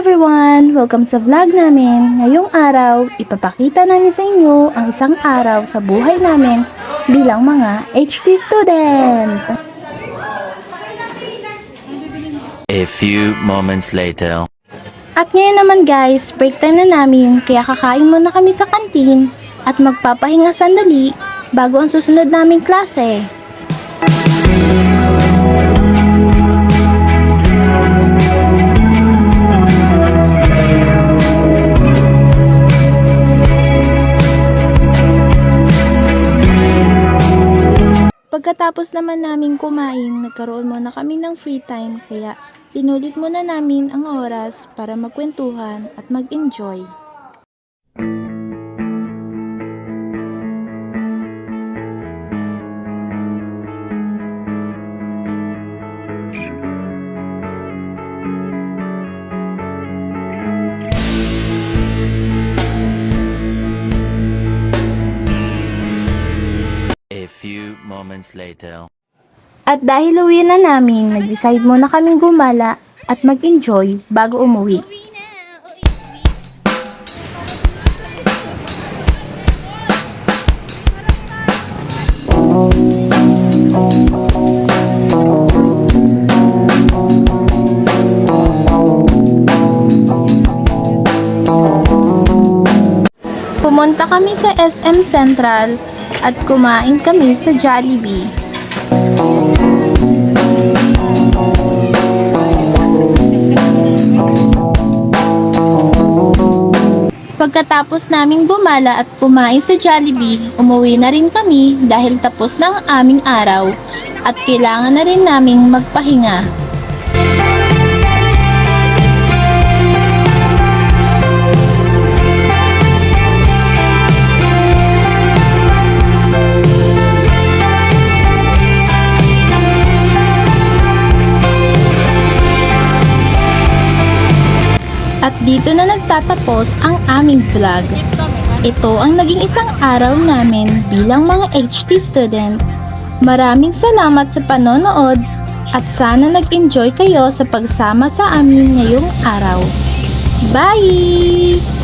everyone! Welcome sa vlog namin. Ngayong araw, ipapakita namin sa inyo ang isang araw sa buhay namin bilang mga HT student. A few moments later. At ngayon naman guys, break time na namin kaya kakain muna kami sa kantin at magpapahinga sandali bago ang susunod naming klase. Pagkatapos naman namin kumain, nagkaroon muna kami ng free time kaya sinulit muna namin ang oras para magkwentuhan at mag-enjoy. A few moments later. At dahil uwi na namin, nag-decide muna kaming gumala at mag-enjoy bago umuwi. Pumunta kami sa SM Central at kumain kami sa Jollibee. Pagkatapos naming gumala at kumain sa Jollibee, umuwi na rin kami dahil tapos na ang aming araw at kailangan na rin naming magpahinga. At dito na nagtatapos ang aming vlog. Ito ang naging isang araw namin bilang mga HT student. Maraming salamat sa panonood at sana nag-enjoy kayo sa pagsama sa amin ngayong araw. Bye!